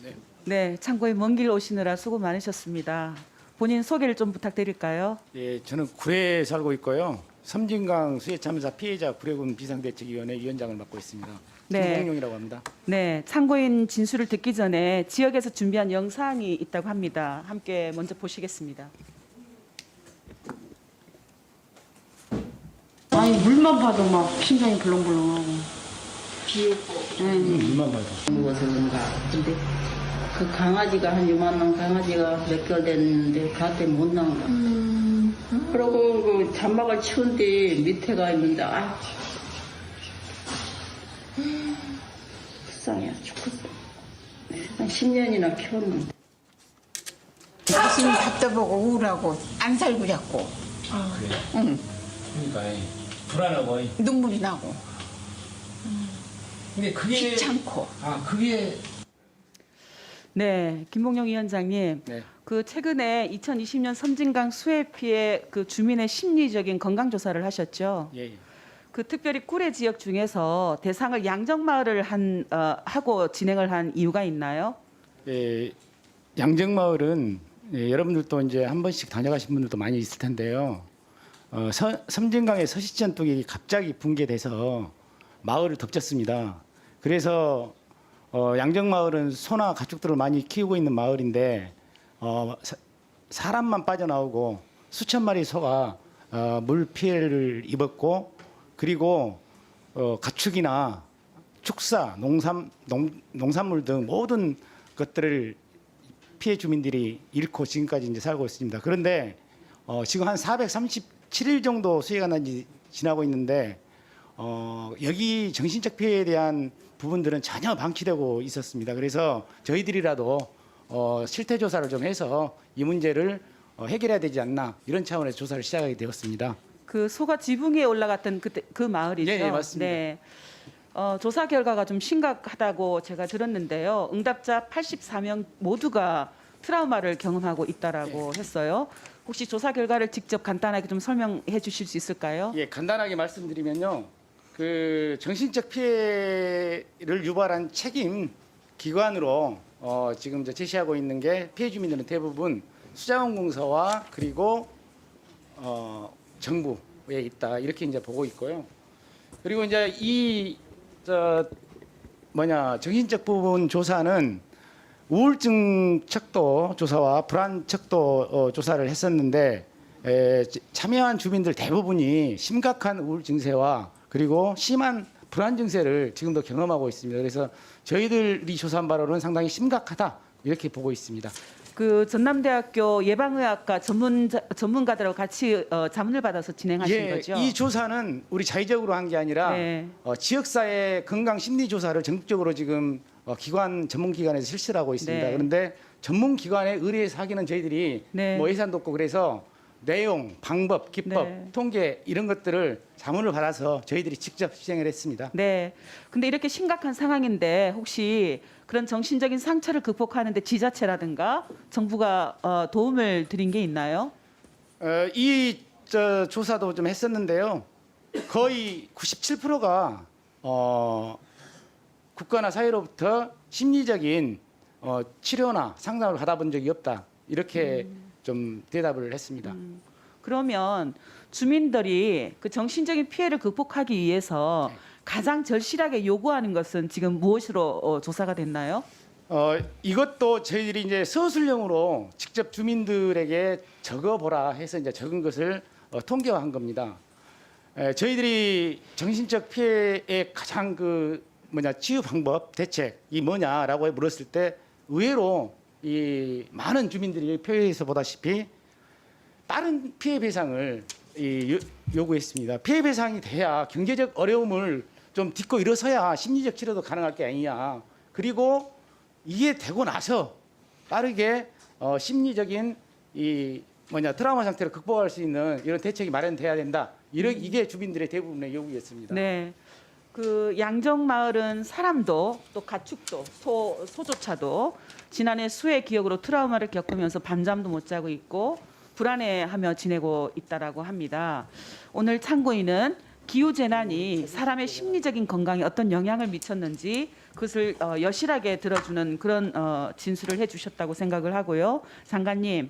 네. 네, 참고인 먼 길 오시느라 수고 많으셨습니다. 본인 소개를 좀 부탁드릴까요? 예, 저는 구례에 살고 있고요. 섬진강 수해 참사 피해자 구례군 비상대책위원회 위원장을 맡고 있습니다. 네. 김공룡이라고 합니다. 네, 참고인 진술을 듣기 전에 지역에서 준비한 영상이 있다고 합니다. 함께 먼저 보시겠습니다. 아니 물만 봐도 막 심장이 벌렁벌렁하고 비웃고 물만 봐도. 무거워서 그런가. 근데 그 강아지가 한 요만한 강아지가 몇 개월 됐는데 밭에 못 나온 거야. 그러고 그 잔막을 치운 뒤 밑에가 있는데 아 불쌍해 죽겠어. 한 10년이나 키웠는데. 가슴이 답답하고 우울하고 안 살고 자꾸 그래요? 응, 그러니까 불안하고. 눈물이 나고 근데 그게 귀찮고 그게 네, 김봉영 위원장님. 네. 그 최근에 2020년 섬진강 수해 피해 그 주민의 심리적인 건강 조사를 하셨죠. 예. 그 특별히 구례 지역 중에서 대상을 양정마을을 하고 진행을 한 이유가 있나요? 예, 양정마을은 여러분들도 이제 한 번씩 다녀가신 분들도 많이 있을 텐데요. 섬진강의 서시전뚝이 갑자기 붕괴돼서 마을을 덮쳤습니다. 그래서 양정마을은 소나 가축들을 많이 키우고 있는 마을인데 사람만 빠져나오고 수천 마리 소가 물 피해를 입었고 그리고 가축이나 축사, 농산물 등 모든 것들을 피해 주민들이 잃고 지금까지 이제 살고 있습니다. 그런데 지금 한 437일 정도 수해가 난 지 지나고 있는데 여기 정신적 피해에 대한 부분들은 전혀 방치되고 있었습니다. 그래서 저희들이라도 실태 조사를 좀 해서 이 문제를 해결해야 되지 않나 이런 차원에서 조사를 시작하게 되었습니다. 그 소가 지붕 위에 올라갔던 그 마을이죠. 예, 맞습니다. 네. 조사 결과가 좀 심각하다고 제가 들었는데요. 응답자 84명 모두가 트라우마를 경험하고 있다라고 했어요. 혹시 조사 결과를 직접 간단하게 좀 설명해 주실 수 있을까요? 예, 간단하게 말씀드리면요. 그 정신적 피해를 유발한 책임 기관으로 지금 이제 제시하고 있는 게 피해 주민들은 대부분 수자원공사와 그리고 정부에 있다 이렇게 이제 보고 있고요. 그리고 이제 정신적 부분 조사는 우울증 척도 조사와 불안 척도 조사를 했었는데 참여한 주민들 대부분이 심각한 우울 증세와 그리고 심한 불안 증세를 지금도 경험하고 있습니다. 그래서 저희들이 조사한 바로는 상당히 심각하다 이렇게 보고 있습니다. 그 전남대학교 예방의학과 전문가들하고 같이 자문을 받아서 진행하신 거죠? 이 조사는 우리 자의적으로 한 게 아니라 네. 지역사회 건강 심리 조사를 전국적으로 지금 전문기관에서 실시를 하고 있습니다. 네. 그런데 전문기관에 의뢰해서 하기는 저희들이 네. 뭐 예산도 없고 그래서 내용, 방법, 기법, 네. 통계 이런 것들을 자문을 받아서 저희들이 직접 시행을 했습니다. 네. 근데 이렇게 심각한 상황인데 혹시 그런 정신적인 상처를 극복하는데 지자체라든가 정부가 도움을 드린 게 있나요? 조사도 좀 했었는데요. 거의 97%가 국가나 사회로부터 심리적인 치료나 상담을 받아본 적이 없다. 이렇게 좀 대답을 했습니다. 그러면 주민들이 그 정신적인 피해를 극복하기 위해서 네. 가장 절실하게 요구하는 것은 지금 무엇으로 조사가 됐나요? 이것도 저희들이 이제 서술형으로 직접 주민들에게 적어보라 해서 이제 적은 것을 통계화한 겁니다. 저희들이 정신적 피해의 가장 치유 방법 대책이 뭐냐라고 물었을 때 의외로 이 많은 주민들이 표에서 보다시피 다른 피해 배상을 요구했습니다. 피해 배상이 돼야 경제적 어려움을 좀 딛고 일어서야 심리적 치료도 가능할 게 아니냐. 그리고 이게 되고 나서 빠르게 심리적인 트라우마 상태를 극복할 수 있는 이런 대책이 마련돼야 된다. 이게 주민들의 대부분의 요구였습니다. 네. 그 양정마을은 사람도 또 가축도 소조차도 지난해 수해 기억으로 트라우마를 겪으면서 밤잠도 못 자고 있고 불안해하며 지내고 있다라고 합니다. 오늘 참고인은 기후 재난이 사람의 심리적인 건강에 어떤 영향을 미쳤는지 그것을 여실하게 들어주는 그런 진술을 해주셨다고 생각을 하고요. 장관님,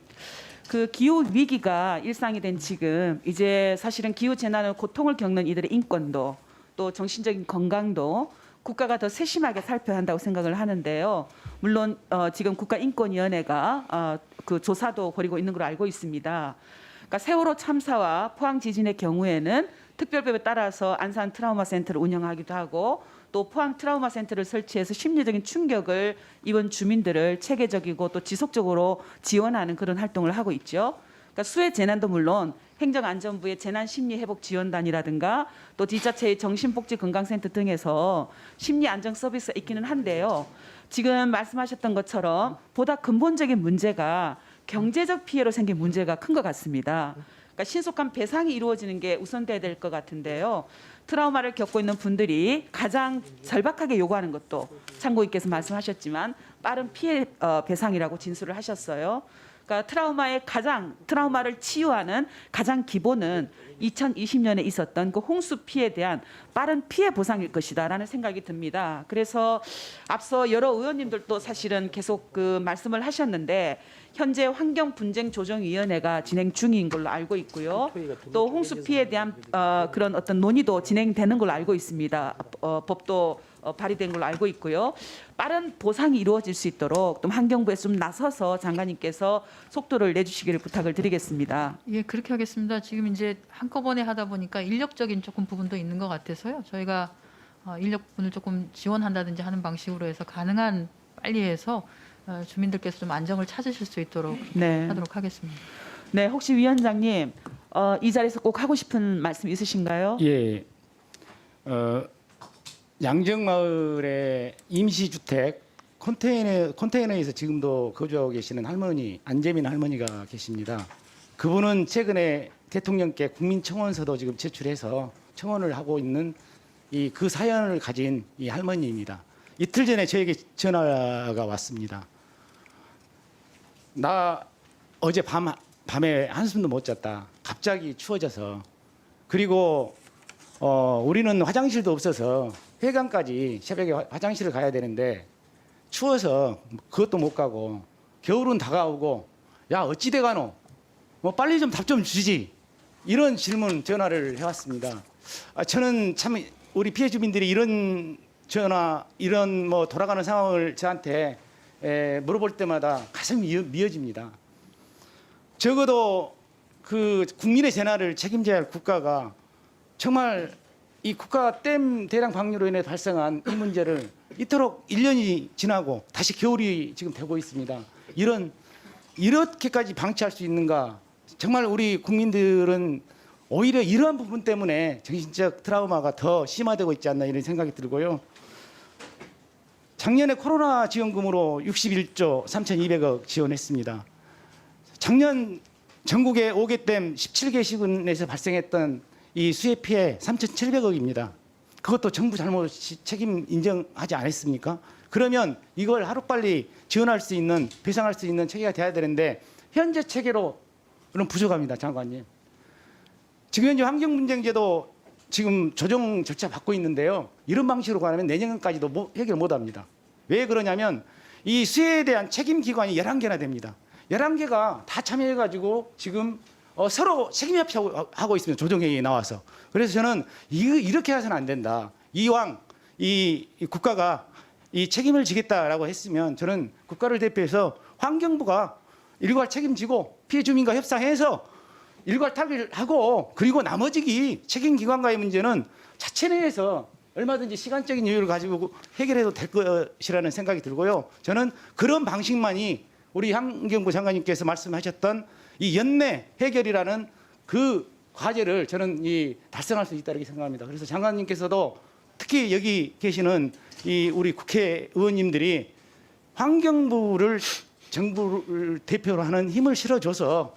그 기후 위기가 일상이 된 지금 이제 사실은 기후 재난으로 고통을 겪는 이들의 인권도 또 정신적인 건강도 국가가 더 세심하게 살펴야 한다고 생각을 하는데요. 물론 지금 국가인권위원회가 그 조사도 벌이고 있는 걸로 알고 있습니다. 그러니까 세월호 참사와 포항 지진의 경우에는 특별법에 따라서 안산 트라우마 센터를 운영하기도 하고 또 포항 트라우마 센터를 설치해서 심리적인 충격을 입은 주민들을 체계적이고 또 지속적으로 지원하는 그런 활동을 하고 있죠. 그러니까 수해 재난도 물론 행정안전부의 재난심리회복지원단이라든가 또 지자체의 정신복지건강센터 등에서 심리안정 서비스가 있기는 한데요. 지금 말씀하셨던 것처럼 보다 근본적인 문제가 경제적 피해로 생긴 문제가 큰 것 같습니다. 그러니까 신속한 배상이 이루어지는 게 우선돼야 될 것 같은데요. 트라우마를 겪고 있는 분들이 가장 절박하게 요구하는 것도 참고인께서 말씀하셨지만 빠른 피해 배상이라고 진술을 하셨어요. 그러니까 트라우마를 치유하는 가장 기본은 2020년에 있었던 그 홍수 피해에 대한 빠른 피해 보상일 것이다라는 생각이 듭니다. 그래서 앞서 여러 의원님들도 사실은 계속 그 말씀을 하셨는데 현재 환경분쟁조정위원회가 진행 중인 걸로 알고 있고요. 또 홍수 피해에 대한 그런 어떤 논의도 진행되는 걸로 알고 있습니다. 법도 발의된 걸로 알고 있고요. 빠른 보상이 이루어질 수 있도록 또 환경부에 좀 나서서 장관님께서 속도를 내주시기를 부탁을 드리겠습니다. 예, 그렇게 하겠습니다. 지금 이제 한꺼번에 하다 보니까 인력적인 조금 부분도 있는 것 같아서요. 저희가 인력 부분을 조금 지원한다든지 하는 방식으로 해서 가능한 빨리 해서 주민들께서 좀 안정을 찾으실 수 있도록 네. 하도록 하겠습니다. 네, 혹시 위원장님 이 자리에서 꼭 하고 싶은 말씀 있으신가요? 예. 양정마을의 임시주택 컨테이너에서 지금도 거주하고 계시는 할머니, 안재민 할머니가 계십니다. 그분은 최근에 대통령께 국민청원서도 지금 제출해서 청원을 하고 있는 그 사연을 가진 이 할머니입니다. 이틀 전에 저에게 전화가 왔습니다. 나 어제 밤에 한숨도 못 잤다. 갑자기 추워져서. 그리고 우리는 화장실도 없어서 회관까지 새벽에 화장실을 가야 되는데 추워서 그것도 못 가고 겨울은 다가오고 야 어찌 돼가노? 뭐 빨리 좀 답 좀 주지. 이런 질문 전화를 해왔습니다. 저는 참 우리 피해 주민들이 이런 전화 이런 뭐 돌아가는 상황을 저한테 물어볼 때마다 가슴이 미어집니다. 적어도 그 국민의 재난을 책임져야 할 국가가 정말 이 국가 댐 대량 방류로 인해 발생한 이 문제를 이토록 1년이 지나고 다시 겨울이 지금 되고 있습니다. 이렇게까지 방치할 수 있는가? 정말 우리 국민들은 오히려 이러한 부분 때문에 정신적 트라우마가 더 심화되고 있지 않나 이런 생각이 들고요. 작년에 코로나 지원금으로 61조 3,200억 지원했습니다. 작년 전국의 5개 댐 17개 시군에서 발생했던 이 수해 피해 3,700억입니다. 그것도 정부 잘못 책임 인정하지 않았습니까? 그러면 이걸 하루빨리 지원할 수 있는 배상할 수 있는 체계가 돼야 되는데 현재 체계로는 부족합니다. 장관님. 지금 현재 환경분쟁제도 지금 조정 절차 받고 있는데요. 이런 방식으로 가면 내년까지도 해결 못합니다. 왜 그러냐면 이 수해에 대한 책임 기관이 11개나 됩니다. 11개가 다 참여해가지고 지금 서로 책임 협의하고 있습니다. 조정회의에 나와서. 그래서 저는 이렇게 해서는 안 된다. 이왕 이 국가가 이 책임을 지겠다라고 했으면 저는 국가를 대표해서 환경부가 일괄 책임지고 피해 주민과 협상해서 일괄 타결하고 그리고 나머지 책임 기관과의 문제는 자체 내에서 얼마든지 시간적인 여유를 가지고 해결해도 될 것이라는 생각이 들고요. 저는 그런 방식만이 우리 환경부 장관님께서 말씀하셨던 이 연내 해결이라는 그 과제를 저는 달성할 수 있다고 생각합니다. 그래서 장관님께서도 특히 여기 계시는 이 우리 국회의원님들이 환경부를 정부를 대표로 하는 힘을 실어줘서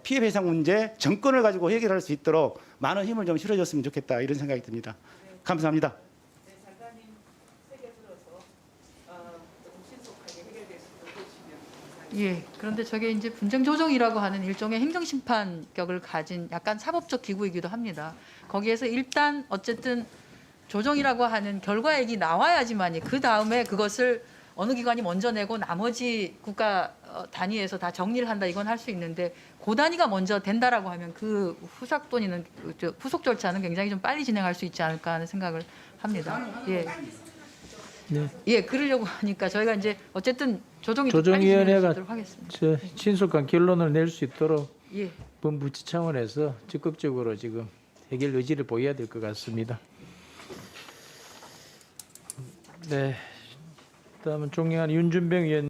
피해 배상 문제 정권을 가지고 해결할 수 있도록 많은 힘을 좀 실어줬으면 좋겠다 이런 생각이 듭니다. 감사합니다. 네, 장관님 세계 들어서 조금 신속하게 해결될 수 있도록 해주시면 감사하겠습니다. 예. 그런데 저게 이제 분쟁 조정이라고 하는 일종의 행정 심판격을 가진 약간 사법적 기구이기도 합니다. 거기에서 일단 어쨌든 조정이라고 하는 결과액이 나와야지만이 그 다음에 그것을 어느 기관이 먼저 내고 나머지 국가 단위에서 다 정리를 한다 이건 할 수 있는데 고 단위가 먼저 된다라고 하면 그 후속 돈이는 후속 절차는 굉장히 좀 빨리 진행할 수 있지 않을까 하는 생각을 합니다. 예. 네. 예, 그러려고 하니까 저희가 이제 어쨌든 조정이 좀 빨리 조정위원회가 진행되도록 하겠습니다. 저 신속한 결론을 낼 수 있도록 예. 본부처 차원에서 적극적으로 지금 해결 의지를 보여야 될 것 같습니다. 네. 다음은 존경하는 윤준병 의원.